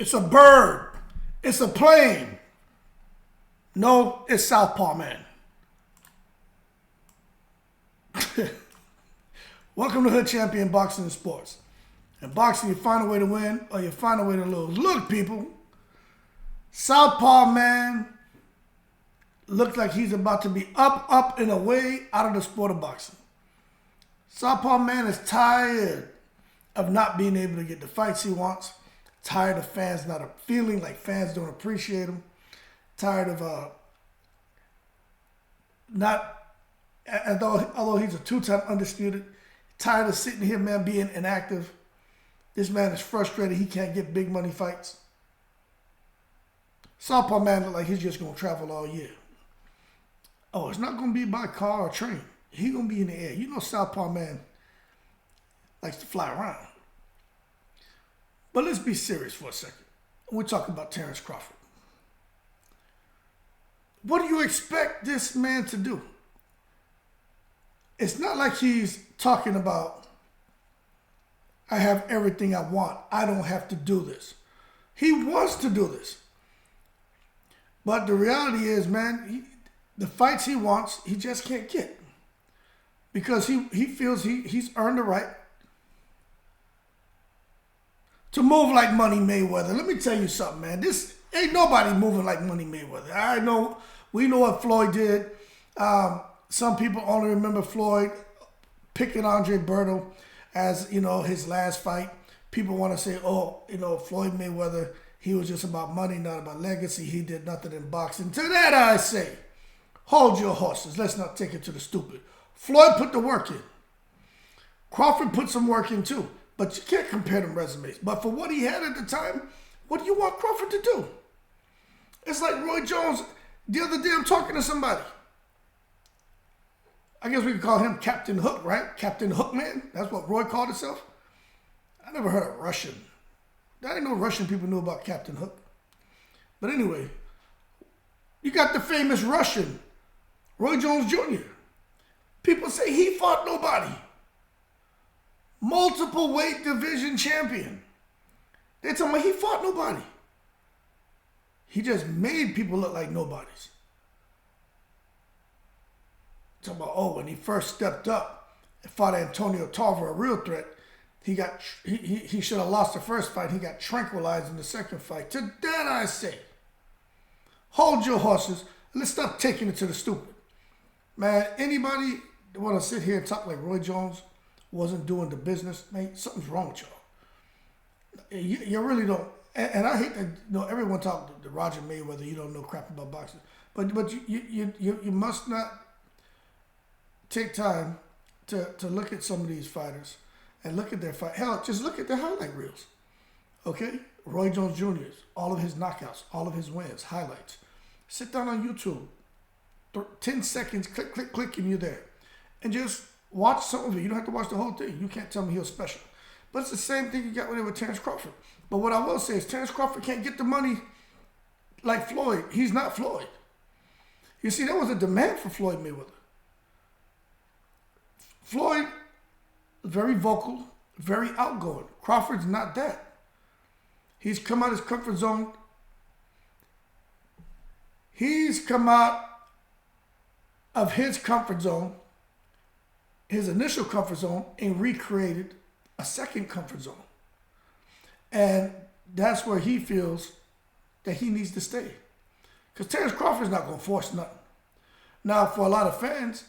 It's a bird. It's a plane. No, it's Southpaw, man. Welcome to Hood Champion Boxing and Sports. In boxing, you find a way to win or you find a way to lose. Look, people. Southpaw, man, looks like he's about to be up, and away out of the sport of boxing. Southpaw, man, is tired of not being able to get the fights he wants. Tired of fans not feeling like fans don't appreciate him. Tired of although he's a two-time undisputed, tired of sitting here, man, being inactive. This man is frustrated. He can't get big money fights. Southpaw, man, look like he's just going to travel all year. Oh, it's not going to be by car or train. He's going to be in the air. You know Southpaw, man, likes to fly around. But let's be serious for a second. We're talking about Terence Crawford. What do you expect this man to do? It's not like he's talking about, I have everything I want. I don't have to do this. He wants to do this. But the reality is, man, the fights he wants, he just can't get. Because he feels he's earned the right to move like Money Mayweather. Let me tell you something, man. This ain't nobody moving like Money Mayweather. We know what Floyd did. Some people only remember Floyd picking Andre Berto as, his last fight. People want to say, Floyd Mayweather, he was just about money, not about legacy. He did nothing in boxing. To that I say, hold your horses. Let's not take it to the stupid. Floyd put the work in. Crawford put some work in too. But you can't compare them resumes. But for what he had at the time, what do you want Crawford to do? It's like Roy Jones. The other day I'm talking to somebody. I guess we could call him Captain Hook, right? Captain Hookman. That's what Roy called himself. I never heard of Russian. I didn't know Russian people knew about Captain Hook. But anyway, you got the famous Russian, Roy Jones Jr. People say he fought nobody. Multiple weight division champion. They're talking about he fought nobody. He just made people look like nobodies. Talking about, when he first stepped up and fought Antonio Tarver, a real threat, he should have lost the first fight. He got tranquilized in the second fight. To that I say, hold your horses. Let's stop taking it to the stupid. Man, anybody that want to sit here and talk like Roy Jones wasn't doing the business, man, something's wrong with y'all. You really don't. And I hate that everyone talk to Roger Mayweather. You don't know crap about boxing, but you must not take time to look at some of these fighters and look at their fight. Hell, just look at their highlight reels. Okay, Roy Jones Jr.'s, all of his knockouts, all of his wins, highlights. Sit down on YouTube, 10 seconds, click, click, click, and you're there, and just watch some of it. You don't have to watch the whole thing. You can't tell me he was special. But it's the same thing you got with Terence Crawford. But what I will say is Terence Crawford can't get the money like Floyd. He's not Floyd. You see, there was a demand for Floyd Mayweather. Floyd, very vocal, very outgoing. Crawford's not that. He's come out of his comfort zone. He's come out of his comfort zone, his initial comfort zone, and recreated a second comfort zone. And that's where he feels that he needs to stay. Because Terence Crawford's not going to force nothing. Now, for a lot of fans,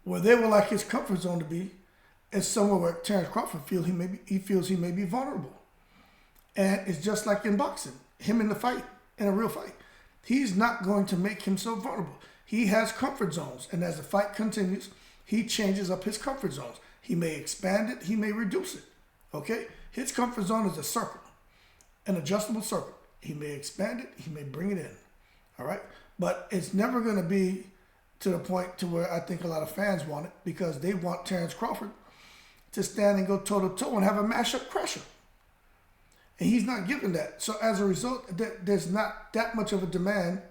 where they would like his comfort zone to be is somewhere where Terence Crawford feels he may be vulnerable. And it's just like in boxing, him in the fight, in a real fight. He's not going to make himself vulnerable. He has comfort zones, and as the fight continues, he changes up his comfort zones. He may expand it, he may reduce it. Okay? His comfort zone is a circle, an adjustable circle. He may expand it, he may bring it in. All right? But it's never going to be to the point to where I think a lot of fans want it, because they want Terence Crawford to stand and go toe-to-toe and have a mashup crusher. And he's not given that. So as a result, there's not that much of a demand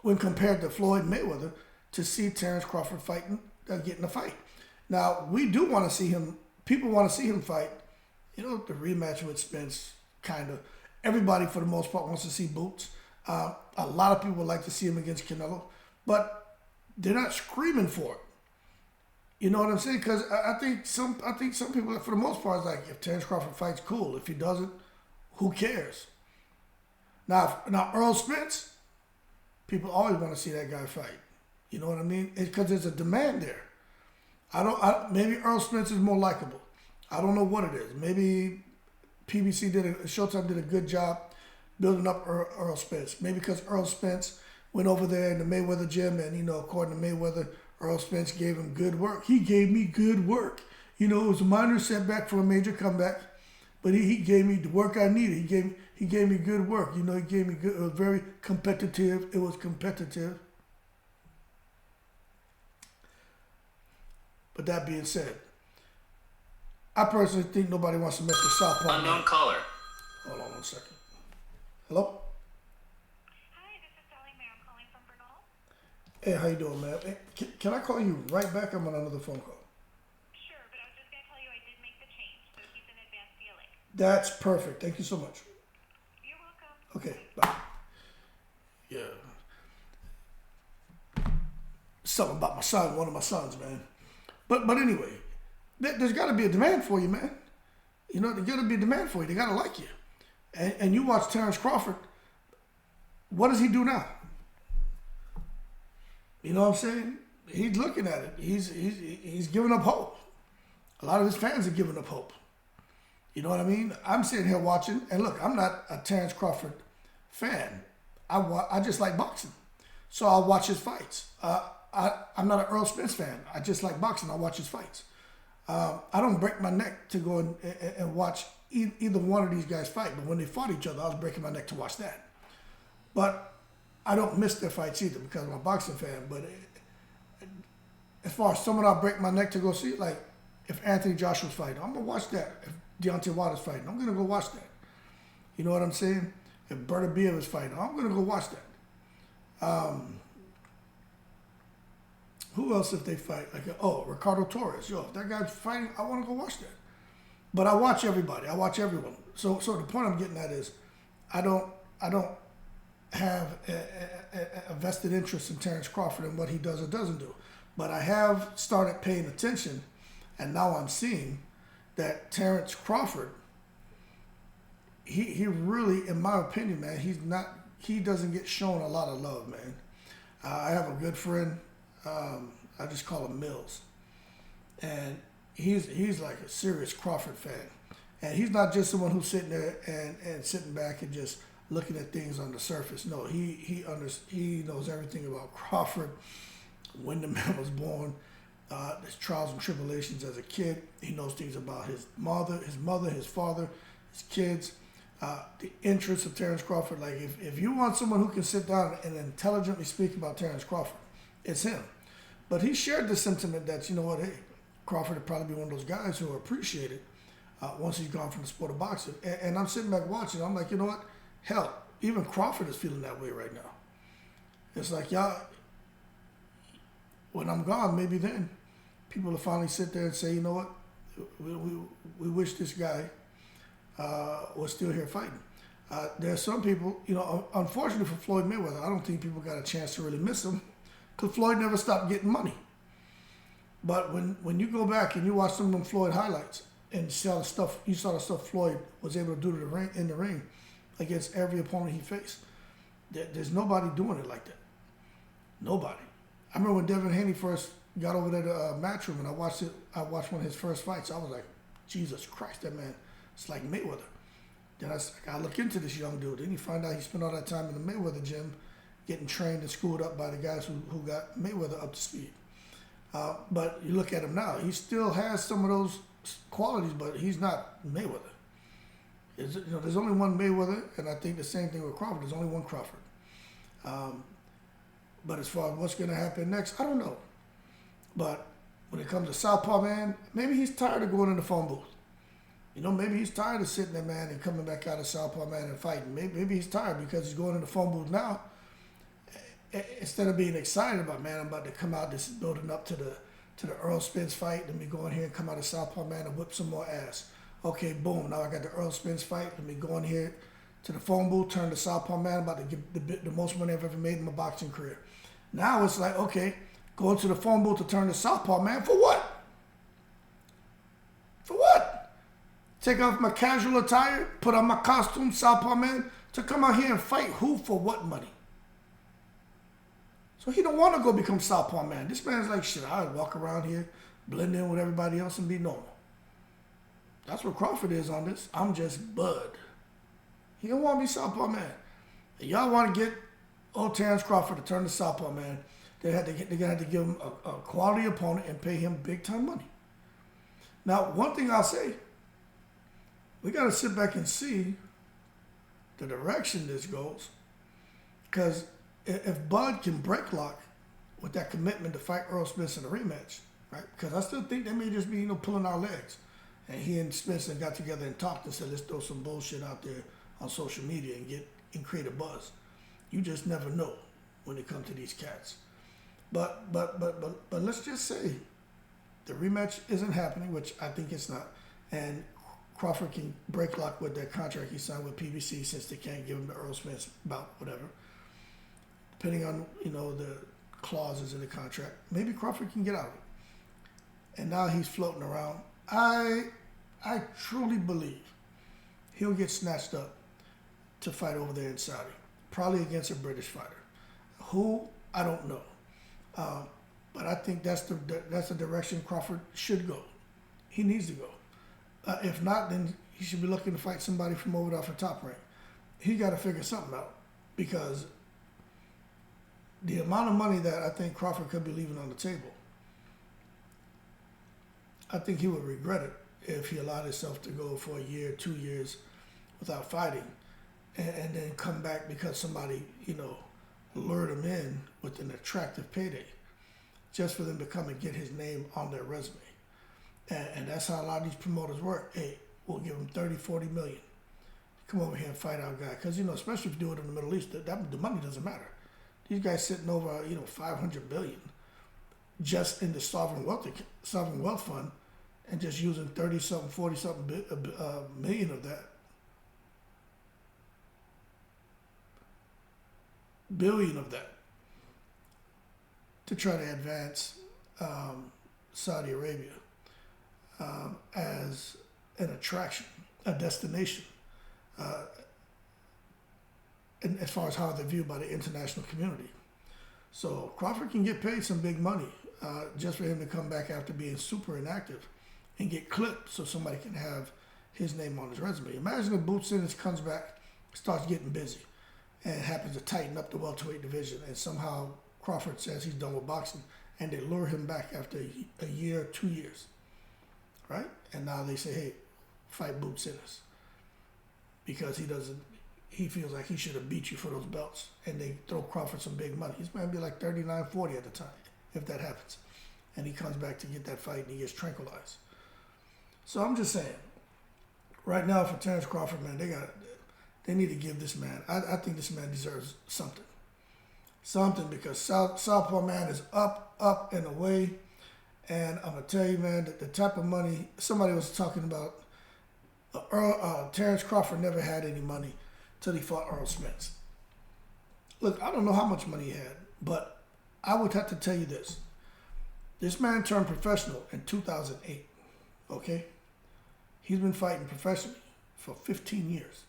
when compared to Floyd Mayweather to see Terence Crawford fighting, getting a fight. Now, we do want to see him, people want to see him fight, the rematch with Spence, kind of. Everybody, for the most part, wants to see Boots. A lot of people like to see him against Canelo, but they're not screaming for it. You know what I'm saying? Because I think some people, for the most part, is like, if Terence Crawford fights, cool. If he doesn't, who cares? Now Earl Spence, people always want to see that guy fight. You know what I mean? It's because there's a demand there. Maybe Earl Spence is more likable. I don't know what it is. Maybe Showtime did a good job building up Earl Spence. Maybe because Earl Spence went over there in the Mayweather gym, and according to Mayweather, Earl Spence gave him good work. He gave me good work. It was a minor setback for a major comeback, but he gave me the work I needed. He gave me good work. He gave me good. It was very competitive. It was competitive. But that being said, I personally think nobody wants to mess with Southpaw. Unknown caller. Hold on 1 second. Hello? Hi, this is Sally Mae. I'm calling from Bernal. Hey, how you doing, man? Hey, can I call you right back? I'm on another phone call. Sure, but I was just going to tell you I did make the change, so he's in advanced dealing. That's perfect. Thank you so much. You're welcome. Okay, bye. Yeah. Something about my son, one of my sons, man. But anyway, there's got to be a demand for you, man. There's got to be a demand for you. They got to like you. And you watch Terence Crawford. What does he do now? You know what I'm saying? He's looking at it. He's giving up hope. A lot of his fans are giving up hope. You know what I mean? I'm sitting here watching, and look, I'm not a Terence Crawford fan. I just like boxing, so I'll watch his fights. I'm not an Earl Spence fan. I just like boxing. I watch his fights. I don't break my neck to go and watch either one of these guys fight. But when they fought each other, I was breaking my neck to watch that. But I don't miss their fights either because I'm a boxing fan. But as far as someone I'll break my neck to go see, like if Anthony Joshua's fighting, I'm going to watch that. If Deontay Wilder's fighting, I'm going to go watch that. You know what I'm saying? If Berta Beer is fighting, I'm going to go watch that. Who else if they fight? Like, Ricardo Torres. If that guy's fighting, I want to go watch that. But I watch everybody. I watch everyone. So the point I'm getting at is, I don't have a vested interest in Terence Crawford and what he does or doesn't do. But I have started paying attention, and now I'm seeing that Terence Crawford, he really, in my opinion, man, he doesn't get shown a lot of love, man. I have a good friend. I just call him Mills, and he's like a serious Crawford fan, and he's not just someone who's sitting there and sitting back and just looking at things on the surface. No, he knows everything about Crawford, when the man was born, his trials and tribulations as a kid. He knows things about his mother, his father, his kids, the interests of Terence Crawford. Like if you want someone who can sit down and intelligently speak about Terence Crawford, it's him. But he shared the sentiment that, hey, Crawford would probably be one of those guys who are appreciated once he's gone from the sport of boxing. And I'm sitting back watching. I'm like, you know what? Hell, even Crawford is feeling that way right now. It's like, y'all, when I'm gone, maybe then people will finally sit there and say, you know what? We wish this guy was still here fighting. There are some people, unfortunately for Floyd Mayweather, I don't think people got a chance to really miss him, because Floyd never stopped getting money. But when you go back and you watch some of them Floyd highlights and you saw the stuff Floyd was able to do in the ring against every opponent he faced, there's nobody doing it like that. Nobody. I remember when Devin Haney first got over there to Matchroom, and I watched one of his first fights. I was like, Jesus Christ, that man, it's like Mayweather. Then I look into this young dude. Then you find out he spent all that time in the Mayweather gym getting trained and schooled up by the guys who got Mayweather up to speed. But you look at him now, he still has some of those qualities, but he's not Mayweather. There's only one Mayweather, and I think the same thing with Crawford. There's only one Crawford. But as far as what's going to happen next, I don't know. But when it comes to Southpaw, man, maybe he's tired of going in the phone booth. Maybe he's tired of sitting there, man, and coming back out of Southpaw, man, and fighting. Maybe he's tired because he's going in the phone booth now. Instead of being excited about, man, I'm about to come out, this is building up to the Earl Spence fight, let me go in here and come out of Southpaw, man, and whip some more ass. Okay, boom. Now I got the Earl Spence fight. Let me go in here to the phone booth, turn the Southpaw man, about to get the most money I've ever made in my boxing career. Now it's like, okay, go into the phone booth to turn the Southpaw man for what? For what? Take off my casual attire, put on my costume, Southpaw man, to come out here and fight who for what money? So he don't want to go become Southpaw man. This man's like, shit, I'll walk around here, blend in with everybody else and be normal. That's what Crawford is on this. I'm just Bud. He don't want to be Southpaw man. And y'all want to get old Terence Crawford to turn to Southpaw man, they're gonna have to give him a quality opponent and pay him big time money. Now, one thing I'll say, we got to sit back and see the direction this goes. Because if Bud can break lock with that commitment to fight Earl Spence in a rematch, right? Because I still think they may just be, pulling our legs. And he and Spencer got together and talked and said, let's throw some bullshit out there on social media and create a buzz. You just never know when it comes to these cats. But let's just say the rematch isn't happening, which I think it's not. And Crawford can break lock with that contract he signed with PBC since they can't give him the Earl Spence bout, whatever. Depending on, the clauses in the contract, maybe Crawford can get out of it. And now he's floating around. I truly believe he'll get snatched up to fight over there in Saudi, probably against a British fighter. Who, I don't know. But I think that's the direction Crawford should go. He needs to go. If not, then he should be looking to fight somebody from over there off the top rank. He got to figure something out, because the amount of money that I think Crawford could be leaving on the table, I think he would regret it if he allowed himself to go for a year, 2 years without fighting, and then come back because somebody, lured him in with an attractive payday just for them to come and get his name on their resume. And that's how a lot of these promoters work. Hey, we'll give him 30, 40 million. Come over here and fight our guy. Because, especially if you do it in the Middle East, the money doesn't matter. These guys sitting over, 500 billion just in the sovereign wealth fund, and just using 30-something, 40-something million of that. Billion of that to try to advance Saudi Arabia as an attraction, a destination, and as far as how they're viewed by the international community. So Crawford can get paid some big money just for him to come back after being super inactive and get clipped so somebody can have his name on his resume. Imagine if Boots Ennis comes back, starts getting busy, and happens to tighten up the welterweight division, and somehow Crawford says he's done with boxing, and they lure him back after a year, 2 years, right? And now they say, hey, fight Boots Ennis, because he feels like he should have beat you for those belts, and they throw Crawford some big money. He's going to be like 39, 40 at the time, if that happens. And he comes back to get that fight, and he gets tranquilized. So I'm just saying, right now for Terence Crawford, man, they need to give this man, I think this man deserves something. Something, because Southpaw man is up and away. And I'm going to tell you, man, that the type of money, somebody was talking about, Terence Crawford never had any money till he fought Earl Spence. Look, I don't know how much money he had, but I would have to tell you this. This man turned professional in 2008, okay? He's been fighting professionally for 15 years.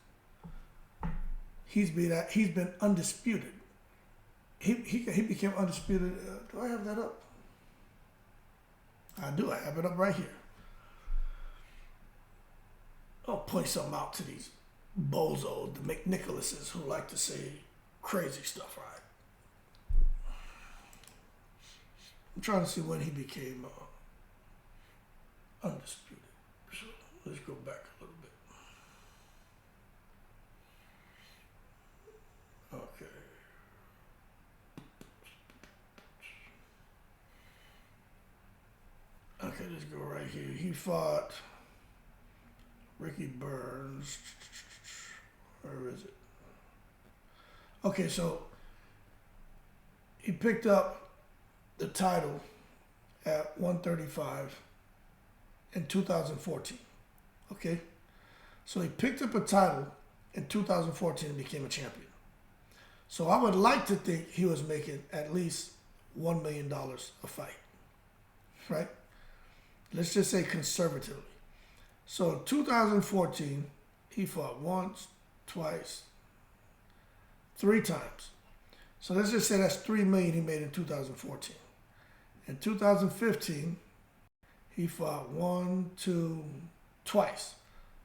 He's been undisputed. He became undisputed. Do I have that up? I do. I have it up right here. I'll point something out to these bozos, the McNicholases, who like to say crazy stuff, right? I'm trying to see when he became undisputed. So let's go back a little bit. Okay. Okay, let's go right here. He fought Ricky Burns. Where is it? Okay, so he picked up the title at 135 in 2014. Okay. So he picked up a title in 2014 and became a champion. So I would like to think he was making at least $1 million a fight, right? Let's just say conservatively. So in 2014, he fought once, twice, 3 times. So let's just say that's $3 million he made in 2014. In 2015, he fought twice.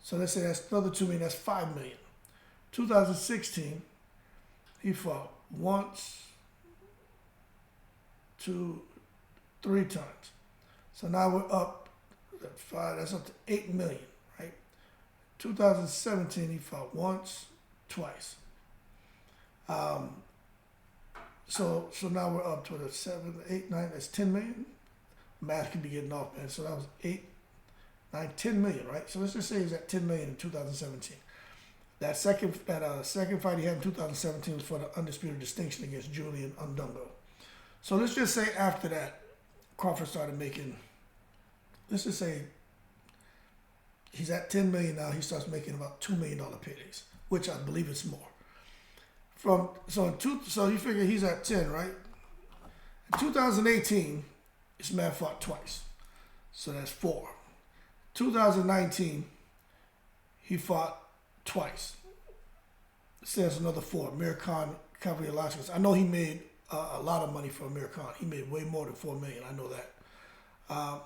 So let's say that's another $2 million, that's $5 million. 2016, he fought once, 2, 3 times. So now we're up at 5, that's up to $8 million, right? 2017, he fought once, twice. So now we're up to the 7, 8, 9, that's 10 million. Math can be getting off, man. So that was 8, 9, 10 million, right? So let's just say he's at 10 million in 2017. That second fight he had in 2017 was for the undisputed distinction against Julian Undungo. So let's just say after that, Crawford started making, let's just say he's at 10 million now, he starts making about $2 million paydays, which I believe is more. So you figure he's at 10, right? In 2018, this man fought twice. So that's 4. 2019, he fought twice. So that's another 4. Amir Khan, Kavaliauskas. I know he made a lot of money for Amir Khan. He made way more than $4 million. I know that.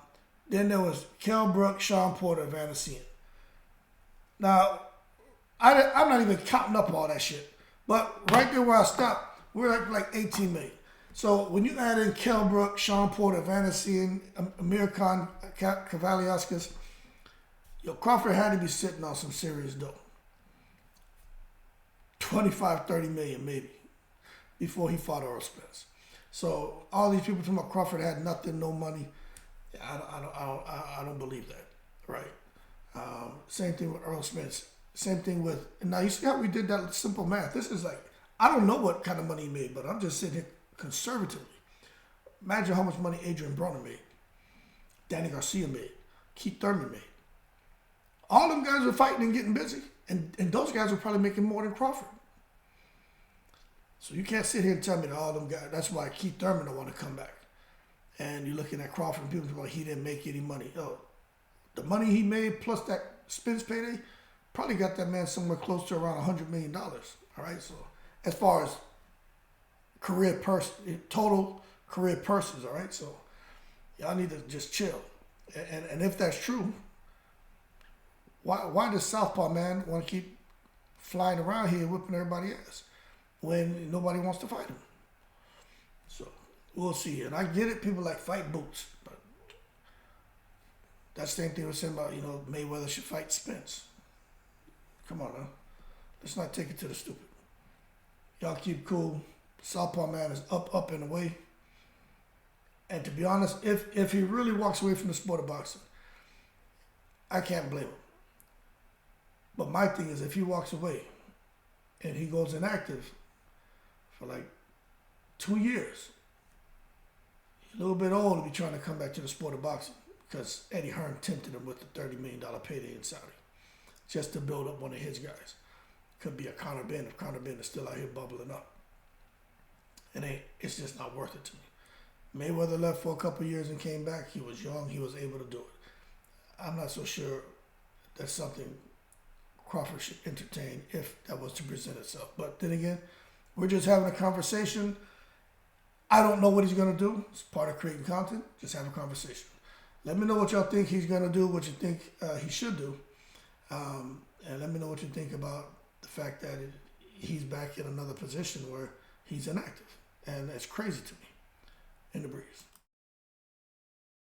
Then there was Kell Brook, Sean Porter, Vanessian. Now, I'm not even counting up all that shit. But right there where I stopped, we're at like 18 million. So when you add in Kell Brook, Sean Porter, Vanessian, Amir Khan, Kavaliauskas, Crawford had to be sitting on some serious dough. 25, 30 million maybe before he fought Earl Spence. So all these people talking about Crawford had nothing, no money. I don't believe that, right? Same thing with Earl Spence. Same thing with, now you see how we did that simple math. This is like, I don't know what kind of money he made, but I'm just sitting here conservatively. Imagine how much money Adrian Broner made, Danny Garcia made, Keith Thurman made. All them guys were fighting and getting busy, and those guys were probably making more than Crawford. So you can't sit here and tell me that all them guys, that's why Keith Thurman don't want to come back. And you're looking at Crawford and people are like, he didn't make any money. Oh, the money he made plus that Spence payday probably got that man somewhere close to around $100 million. All right, so as far as total career purses, all right, so y'all need to just chill. And if that's true, why does Southpaw man want to keep flying around here whipping everybody ass when nobody wants to fight him? So we'll see. And I get it, people like fight boots, but that same thing was saying about, Mayweather should fight Spence. Come on now. Let's not take it to the stupid. Y'all keep cool. Southpaw man is up and away. And to be honest, if he really walks away from the sport of boxing, I can't blame him. But my thing is, if he walks away and he goes inactive for like 2 years, he's a little bit old to be trying to come back to the sport of boxing because Eddie Hearn tempted him with the $30 million payday in Saudi just to build up one of his guys. Could be a Conor Benn if Conor Benn is still out here bubbling up. It's just not worth it to me. Mayweather left for a couple of years and came back. He was young. He was able to do it. I'm not so sure that's something Crawford should entertain if that was to present itself. But then again, we're just having a conversation. I don't know what he's going to do. It's part of creating content. Just have a conversation. Let me know what y'all think he's going to do, what you think he should do. And let me know what you think about the fact that he's back in another position where he's inactive. And that's crazy to me. In the breeze.